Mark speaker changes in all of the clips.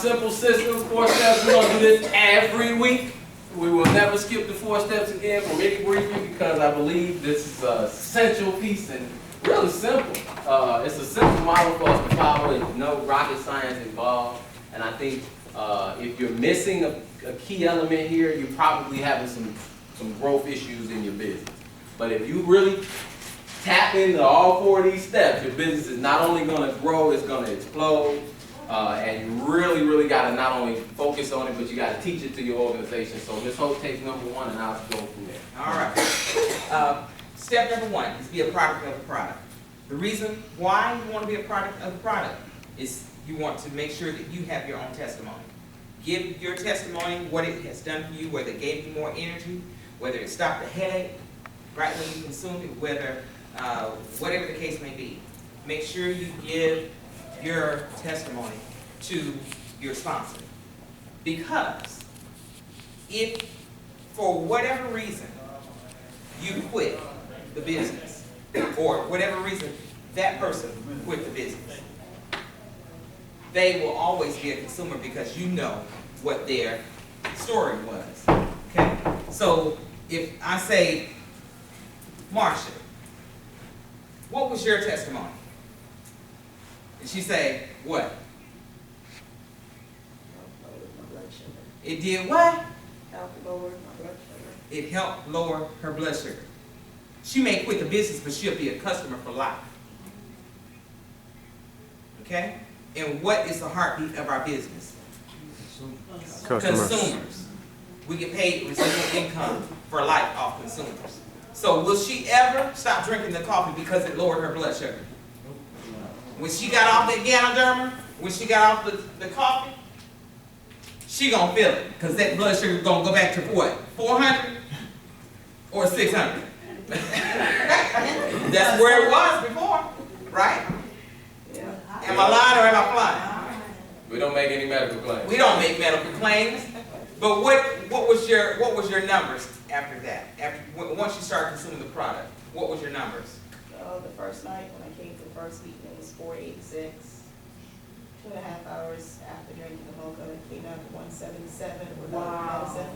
Speaker 1: simple system, 4 steps. We're gonna do this every week. We will never skip the 4 steps again from any briefing because I believe this is an essential piece and really simple. It's a simple model for us to follow. There's no rocket science involved. And I think if you're missing a key element here, you're probably having some growth issues in your business. But if you really tap into all 4 of these steps, your business is not only going to grow, it's going to explode. And you really, really got to not only focus on it, but you got to teach it to your organization. So Ms. Hope takes number 1, and I'll go from there.
Speaker 2: All right. Step number 1 is be a product of the product. The reason why you want to be a product of the product is you want to make sure that you have your own testimony. Give your testimony, what it has done for you, whether it gave you more energy, whether it stopped a headache right when you consumed it, whether whatever the case may be. Make sure you give your testimony to your sponsor. Because if for whatever reason you quit the business, or whatever reason that person quit the business, they will always be a consumer because you know what their story was. Okay? So if I say, Marsha, what was your testimony? And she say, what? It did what?
Speaker 3: Helped lower my blood sugar.
Speaker 2: It helped lower her blood sugar. She may quit the business, but she'll be a customer for life. Okay? And what is the heartbeat of our business? Consumers. We get paid residual income for life off consumers. So will she ever stop drinking the coffee because it lowered her blood sugar? When she got off that Ganoderma, when she got off the coffee, she gonna feel it. Because that blood sugar is gonna go back to what? 400 or 600? That's where it was before, right?
Speaker 3: Yeah.
Speaker 2: Am I lying or am I flying?
Speaker 1: We don't make any medical claims.
Speaker 2: We don't make medical claims. But what was your numbers after that? Once you started consuming the product, what was your numbers?
Speaker 3: The first night when I came for the first meeting, it was 486. 2.5 hours after drinking the mocha, it came out to 177 without medicine.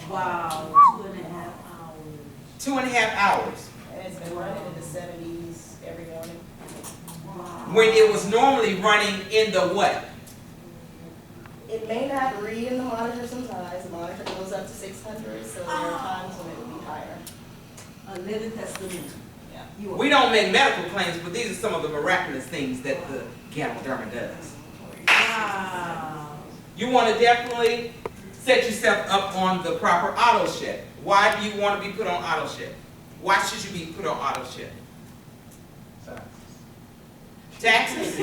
Speaker 4: Wow, 2.5 hours.
Speaker 2: 2.5 hours.
Speaker 3: And it's been running in the 70s every morning.
Speaker 4: Wow.
Speaker 2: When it was normally running in the what?
Speaker 3: It may not read in the monitor sometimes. The monitor goes up to 600, so there are times when it would be higher.
Speaker 4: A living testament.
Speaker 3: Yeah.
Speaker 2: We don't make medical claims, but these are some of the miraculous things that the Ganoderma does.
Speaker 4: Wow.
Speaker 2: You want to definitely set yourself up on the proper auto ship. Why do you want to be put on auto ship? Why should you be put on auto ship? Taxes?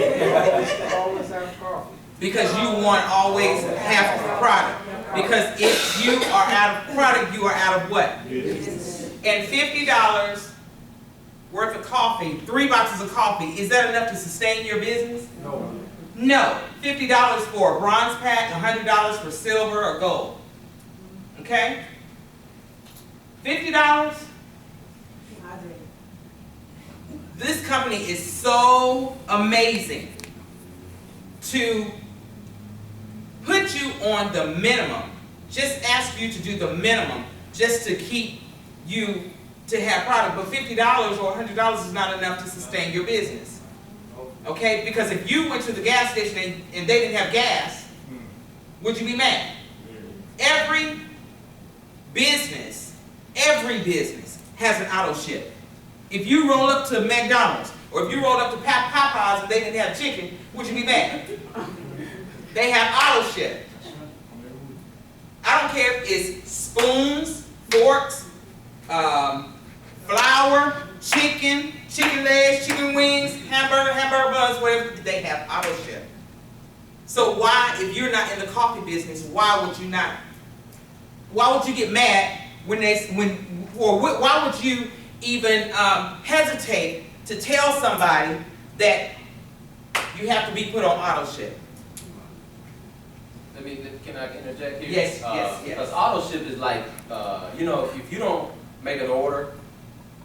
Speaker 5: Always have coffee.
Speaker 2: Because you want to always have the product. Because if you are out of product, you are out of what? And $50 worth of coffee, 3 boxes of coffee, is that enough to sustain your business?
Speaker 5: No.
Speaker 2: No. $50 for a bronze pack, $100 for silver or gold. Okay? $50? This company is so amazing to put you on the minimum, just ask you to do the minimum just to keep you to have product. But $50 or $100 is not enough to sustain your business. Okay? Because if you went to the gas station and they didn't have gas, would you be mad? Every business has an auto ship. If you roll up to McDonald's or if you rolled up to Popeyes and they didn't have chicken, would you be mad? They have auto ship. I don't care if it's spoons, forks, flour, chicken, chicken legs, chicken wings, hamburger buns, whatever, they have auto ship. So why, if you're not in the coffee business, why would you get mad why would you even hesitate to tell somebody that you have to be put on auto ship?
Speaker 1: Can I interject here?
Speaker 2: Yes, yes.
Speaker 1: Because auto ship is like, if you don't make an order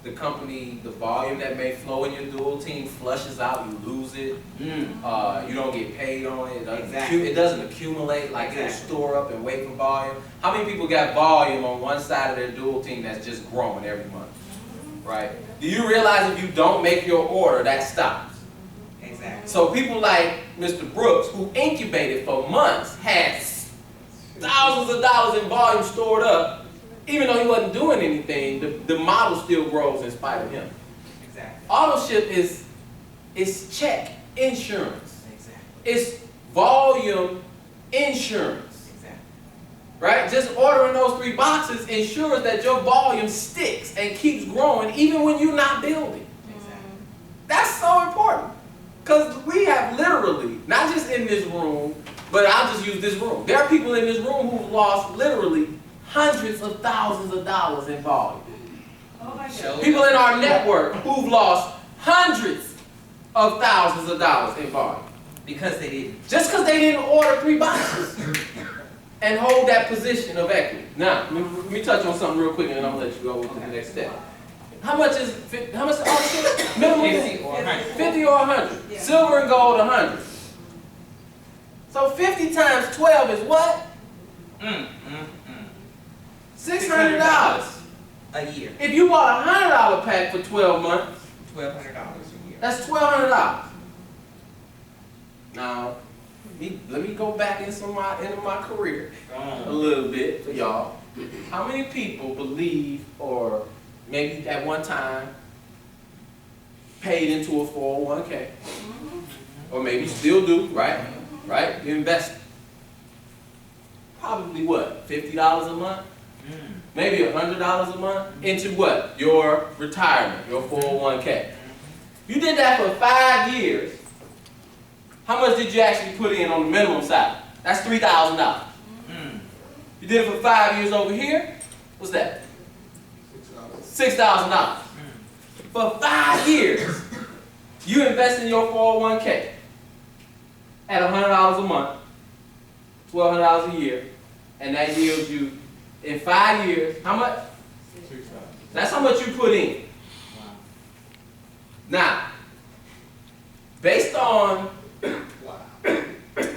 Speaker 1: the company, the volume that may flow in your dual team flushes out, you lose it. You don't get paid on it.
Speaker 2: Exactly.
Speaker 1: It doesn't accumulate, like it'll
Speaker 2: Exactly.
Speaker 1: store up and wait for volume. How many people got volume on one side of their dual team that's just growing every month? Right? Do you realize if you don't make your order, that stops?
Speaker 2: Exactly.
Speaker 1: So people like Mr. Brooks, who incubated for months, had thousands of dollars in volume stored up. Even though he wasn't doing anything, the model still grows in spite of him.
Speaker 2: Exactly.
Speaker 1: Auto ship is check insurance.
Speaker 2: Exactly.
Speaker 1: It's volume insurance.
Speaker 2: Exactly.
Speaker 1: Right? Just ordering those 3 boxes ensures that your volume sticks and keeps growing even when you're not building.
Speaker 2: Exactly.
Speaker 1: That's so important. Because we have literally, not just in this room, but I'll just use this room. There are people in this room who've lost literally hundreds of thousands of dollars in volume.
Speaker 4: Oh my
Speaker 2: Show-
Speaker 4: God.
Speaker 1: People in our network who've lost hundreds of thousands of dollars in volume.
Speaker 2: Because they didn't.
Speaker 1: Just because they didn't order 3 boxes and hold that position of equity. Now, let me touch on something real quick and then I'm going to let you go to the next step. How much is ownership? Minimum
Speaker 2: 50 or 100.
Speaker 1: 50 or 100.
Speaker 4: Yeah.
Speaker 1: Silver and gold 100. So 50 times 12 is what? $600.
Speaker 2: A year.
Speaker 1: If you bought a $100 pack for 12 months,
Speaker 2: $1,200 a year.
Speaker 1: that's $1,200. Now, let me go back into my career a little bit for y'all. How many people believe, or maybe at one time, paid into a 401k? Or maybe still do, right? Right? You invest probably what? $50 a month? Maybe $100 a month into what? Your retirement, your 401k. You did that for 5 years. How much did you actually put in on the minimum side? That's $3,000. You did it for 5 years over here. What's that? $6,000. For 5 years, you invest in your 401k at $100 a month, $1,200 a year, and that yields you, in 5 years, how much? That's how much you put in. Now, based on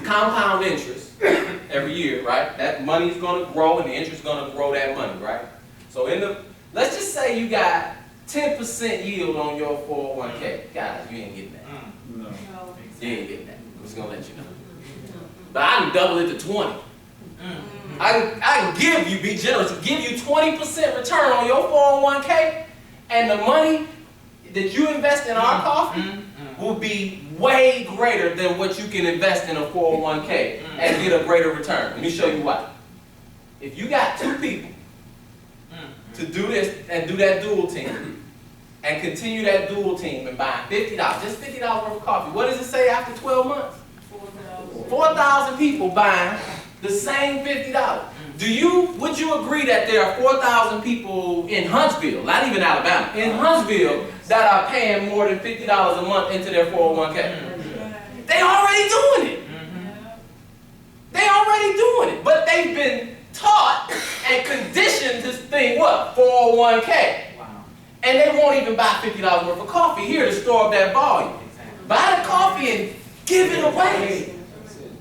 Speaker 1: compound interest every year, right? That money is going to grow and the interest is going to grow that money, right? So let's just say you got 10% yield on your 401k. Guys, you ain't getting that.
Speaker 5: No.
Speaker 1: You ain't getting that. I'm just going to let you know. But I can double it to 20. I can give you, be generous, give you 20% return on your 401k, and the money that you invest in our coffee will be way greater than what you can invest in a 401k and get a greater return. Let me show you why. If you got 2 people to do this and do that dual team, and continue that dual team and buy $50, just $50 worth of coffee, what does it say after 12 months? 4,000 people buying the same $50. Would you agree that there are 4,000 people in Huntsville, not even Alabama, in Huntsville that are paying more than $50 a month into their 401k? They already doing it. They already doing it, but they've been taught and conditioned to think what? 401k. And they won't even buy $50 worth of coffee here to store up that volume. Buy the coffee and give it away.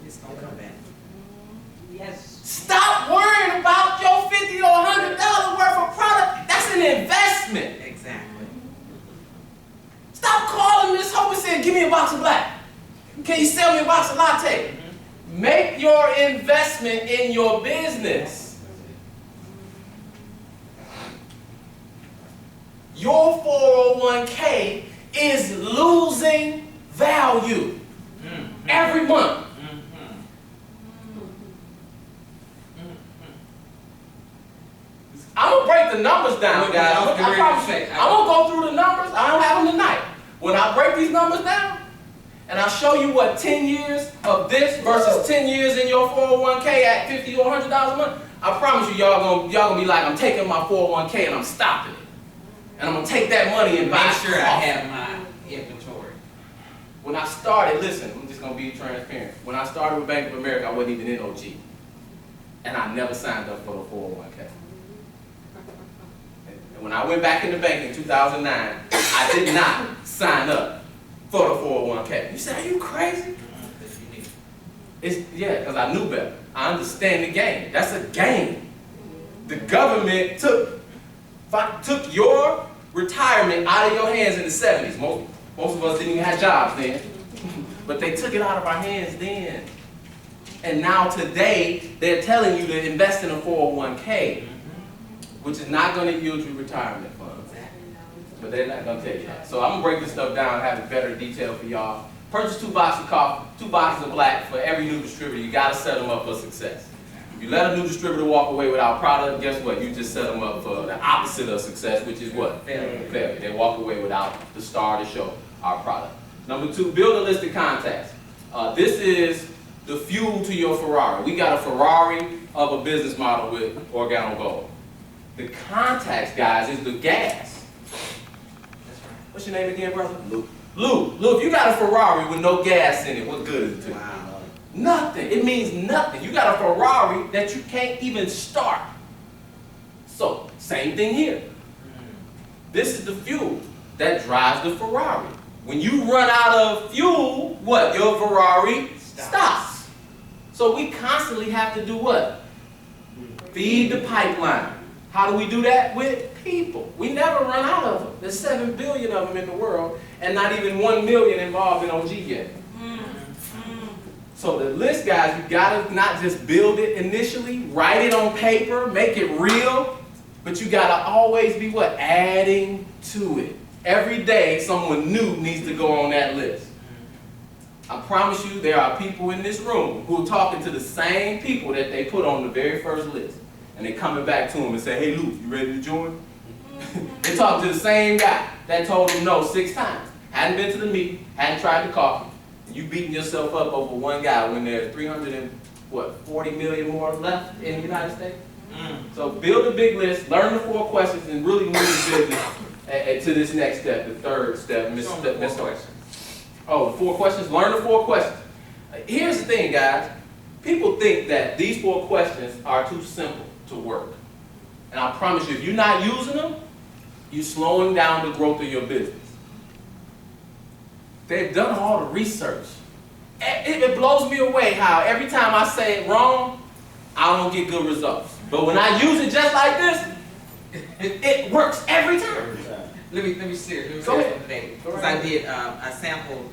Speaker 2: It's gonna come back.
Speaker 4: Yes.
Speaker 1: Stop worrying about your $50 or $100 worth of product. That's an investment.
Speaker 2: Exactly.
Speaker 1: Stop calling Miss Hope and saying, give me a box of black. Can you sell me a box of latte? Make your investment in your business. Your 401k is losing value every month. I'm gonna break the numbers down, guys. I'm gonna go through the numbers. I don't have them tonight. When I break these numbers down, and I show you what 10 years of this versus 10 years in your 401k at $50 or $100 a month, I promise you, y'all gonna be like, I'm taking my 401k and I'm stopping it, and I'm gonna take that money and buy
Speaker 2: Make sure I
Speaker 1: coffee.
Speaker 2: have my inventory.
Speaker 1: When I started, listen, I'm just gonna be transparent. When I started with Bank of America, I wasn't even in OG, and I never signed up for the 401k. And when I went back in the bank in 2009, I did not sign up for the 401k. You say, are you crazy? Yeah, because I knew better. I understand the game. That's a game. The government took your retirement out of your hands in the 70s. Most of us didn't even have jobs then. But they took it out of our hands then. And now today, they're telling you to invest in a 401k, which is not going to yield you retirement funds. But they're not going to tell you that. So I'm going to break this stuff down and have it better detail for y'all. Purchase 2 boxes of coffee, 2 boxes of black for every new distributor. You got to set them up for success. If you let a new distributor walk away without product, guess what? You just set them up for the opposite of success, which is what? Failure. They walk away without the star to show our product. Number 2, build a list of contacts. This is the fuel to your Ferrari. We got a Ferrari of a business model with Organo Gold. The contacts, guys, is the gas. What's your name again, brother? Lou. Lou, if you got a Ferrari with no gas in it, what good is it to you? Wow. Nothing. It means nothing. You got a Ferrari that you can't even start. So, same thing here. This is the fuel that drives the Ferrari. When you run out of fuel, what? Your Ferrari stops. So we constantly have to do what? Feed the pipeline. How do we do that? With people. We never run out of them. There's 7 billion of them in the world, and not even 1 million involved in OG yet. So the list, guys, you gotta not just build it initially, write it on paper, make it real, but you gotta always be what? Adding to it. Every day, someone new needs to go on that list. I promise you, there are people in this room who are talking to the same people that they put on the very first list. And they're coming back to them and say, hey, Luke, you ready to join? They talking to the same guy that told them no 6 times. Hadn't been to the meeting, hadn't tried the coffee. And you beating yourself up over one guy when there's 340 million more left in the United States? So build a big list, learn the 4 questions, and really move the business to this next step, the third step. Oh, the 4 questions? Learn the 4 questions. Here's the thing, guys. People think that these 4 questions are too simple to work. And I promise you, if you're not using them, you're slowing down the growth of your business. They've done all the research. It blows me away how every time I say it wrong, I don't get good results. But when I use it just like this, it works every time.
Speaker 2: Let me share
Speaker 1: Go
Speaker 2: something
Speaker 1: ahead.
Speaker 2: today. Because I sampled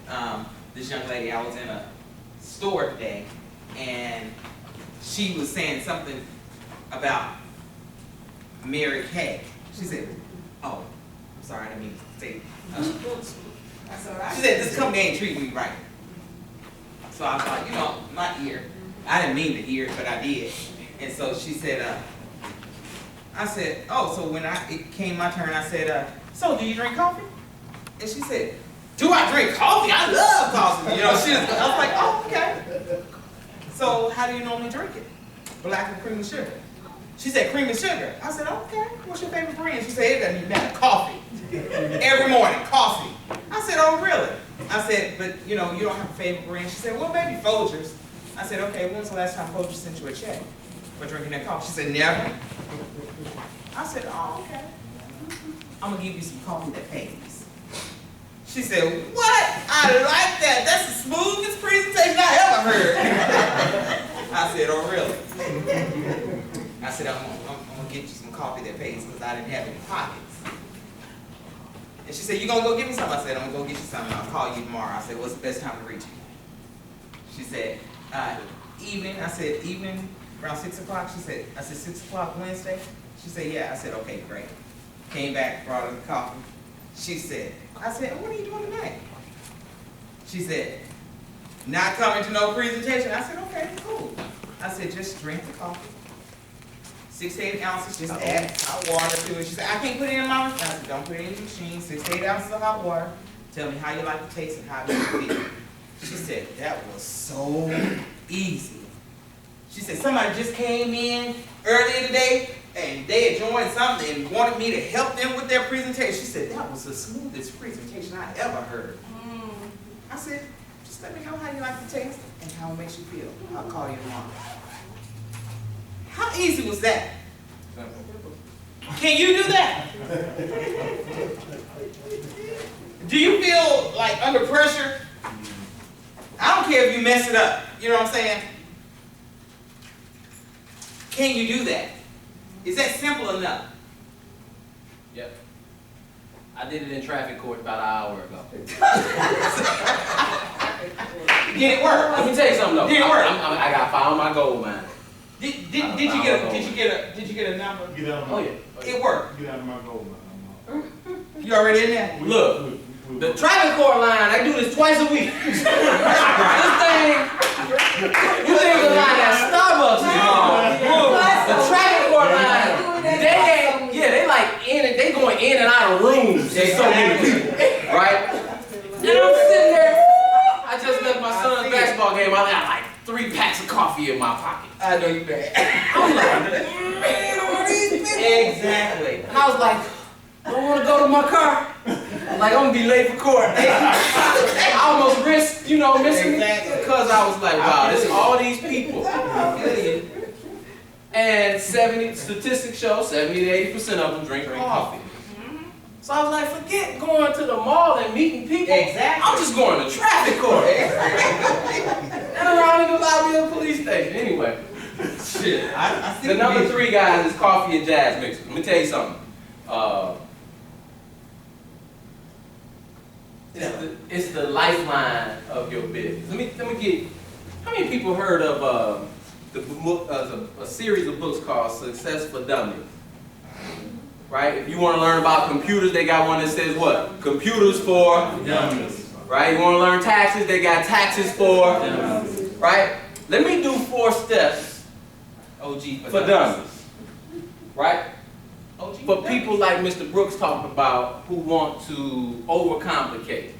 Speaker 2: this young lady. I was in a store today, and she was saying something about Mary Kay. She said, oh, I'm sorry, I didn't mean to say
Speaker 3: That's all right.
Speaker 2: She said, this company ain't treating me right. So I was like, my ear. I didn't mean to hear it, but I did. And so she said, I said, oh, so when it came my turn, I said, so do you drink coffee? And she said, do I drink coffee? I love coffee. I was like, oh, okay. So how do you normally drink it? Black and cream and sugar. She said, cream and sugar. I said, okay, what's your favorite brand? She said, it doesn't even matter, coffee. Every morning, coffee. I said, oh, really? I said, but you don't have a favorite brand? She said, well, maybe Folgers. I said, okay, when was the last time Folgers sent you a check for drinking that coffee? She said, never. I said, oh, okay. I'm going to give you some coffee that pays. She said, what? I like that. That's the smoothest presentation I ever heard. I said, oh, really? I said, I'm going to get you some coffee that pays because I didn't have any pockets. And she said, you going to go get me something? I said, I'm going to go get you something. I'll call you tomorrow. I said, what's the best time to reach you? She said, evening. I said, evening, around 6 o'clock. I said, 6 o'clock Wednesday? She said, yeah. I said, okay, great. Came back, brought her the coffee. She said, I said, what are you doing tonight? She said, not coming to no presentation. I said, okay, cool. I said, just drink the coffee. 6 to 8 ounces, just add hot water to it. She said, I can't put it in my machine. I said, don't put it in the machine. 6 to 8 ounces of hot water. Tell me how you like the taste and how you feel. She said, that was so easy. She said, somebody just came in earlier today and they had joined something and wanted me to help them with their presentation. She said, that was the smoothest presentation I ever heard. I said, just let me know how you like the taste and how it makes you feel. I'll call you tomorrow. How easy was that? Can you do that? Do you feel like under pressure? I don't care if you mess it up. You know what I'm saying? Can you do that? Is that simple enough?
Speaker 1: Yep. I did it in traffic court about an hour ago.
Speaker 2: Did it work?
Speaker 1: Let me tell you something though.
Speaker 2: Did it work?
Speaker 1: I got found my gold mine.
Speaker 2: Did you get a number?
Speaker 5: Get out of
Speaker 1: Oh
Speaker 5: my,
Speaker 1: yeah.
Speaker 2: It worked.
Speaker 5: get out of my gold line.
Speaker 2: You already in there?
Speaker 1: Look, the traffic court line, I do this twice a week. This thing, you think the line at Starbucks is long. The traffic court line, they like they going in and out of rooms. There's so many people, right? And I'm sitting there, I just left my son's basketball game. I had like 3 packs of coffee in my pocket.
Speaker 2: I know you bad.
Speaker 1: I'm like, man, all these people.
Speaker 2: Exactly.
Speaker 1: And I was like, don't want to go to my car. Like, I'm gonna be late for court. I almost risked, missing
Speaker 2: Exactly.
Speaker 1: because I was like, wow, this is all these people. And statistics show 70 to 80% of them drink coffee. So I was like, forget going to the mall and meeting people.
Speaker 2: Exactly.
Speaker 1: I'm just going to traffic court. And around in the lobby of the police station. Anyway, shit.
Speaker 2: I see
Speaker 1: The number
Speaker 2: vision.
Speaker 1: 3 guys is coffee and jazz mixers. Let me tell you something. It's the lifeline of your business. Let me get. How many people heard of a series of books called Success for Dummies? Right? If you want to learn about computers, they got one that says what? Computers for dummies. Right? You want to learn taxes, they got taxes for dummies. Right? Let me do 4 steps
Speaker 2: OG
Speaker 1: for dummies. Right?
Speaker 2: OG
Speaker 1: For people like Mr. Brooks talked about who want to overcomplicate,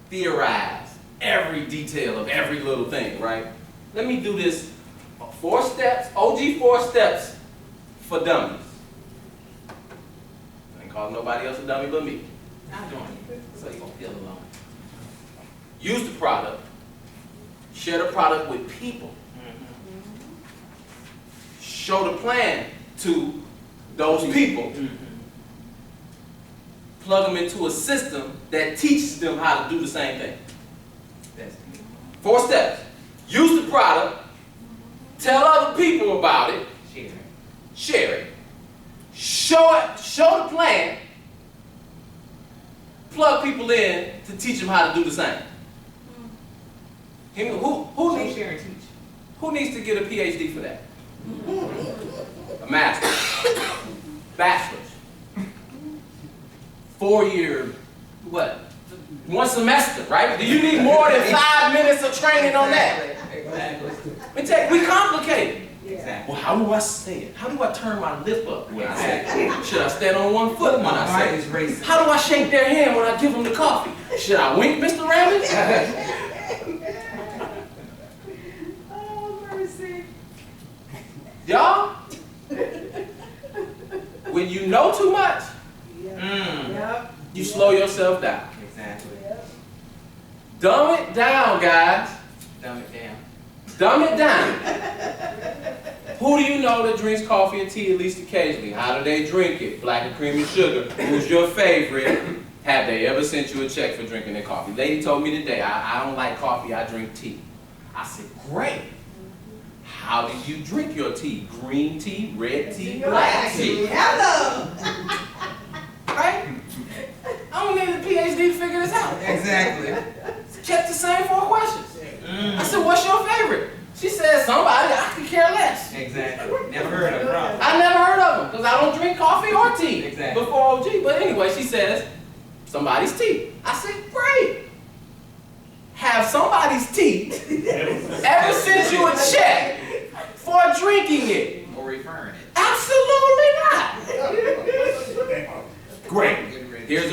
Speaker 1: theorize every detail of every little thing, right? Let me do this 4 steps, OG 4 steps for dummies. I ain't calling nobody else a dummy but me.
Speaker 2: Not doing it.
Speaker 1: So you're gonna feel alone. Use the product. Share the product with people. Show the plan to those people. Plug them into a system that teaches them how to do the same thing.
Speaker 2: That's
Speaker 1: 4 steps. Use the product. Tell other people about it. Share it. Show the plan. Plug people in to teach them how to do the same. Who needs,
Speaker 2: share and teach.
Speaker 1: who needs to get a PhD for that? A master's. Bachelor's. 4-year, what? 1 semester, right? Do you need more than 5 minutes of training on that?
Speaker 2: Exactly.
Speaker 1: We complicate it.
Speaker 2: Exactly.
Speaker 1: Well, how do I say it? How do I turn my lip up when I say it? Should I stand on 1 foot when I say it?
Speaker 2: Racing.
Speaker 1: How do I shake their hand when I give them the coffee? Should I wink, Mr. Rambus?
Speaker 4: Oh, mercy.
Speaker 1: Y'all? When you know too much,
Speaker 4: Yep.
Speaker 1: you slow yourself down.
Speaker 2: Exactly.
Speaker 1: Dumb it down, guys.
Speaker 2: Dumb it down.
Speaker 1: Dumb it down. Who do you know that drinks coffee and tea at least occasionally? How do they drink it? Black and cream and sugar. Who's your favorite? Have they ever sent you a check for drinking their coffee? Lady told me today, I don't like coffee, I drink tea. I said, great. How do you drink your tea? Green tea, red tea, black tea.
Speaker 4: Hello.
Speaker 1: Right? I don't need a PhD to figure this out.
Speaker 2: Exactly.
Speaker 1: Kept the same 4 questions. I said, what's your favorite? She said, somebody, I could care less.
Speaker 2: Exactly. Never heard of it.
Speaker 1: I never heard of them because I don't drink coffee or tea
Speaker 2: Exactly.
Speaker 1: before OG. But anyway, she says, somebody's tea. I said, great. Have somebody's tea ever sent you a check for drinking it?
Speaker 2: Or referring it.
Speaker 1: Absolutely not. Great. Here's a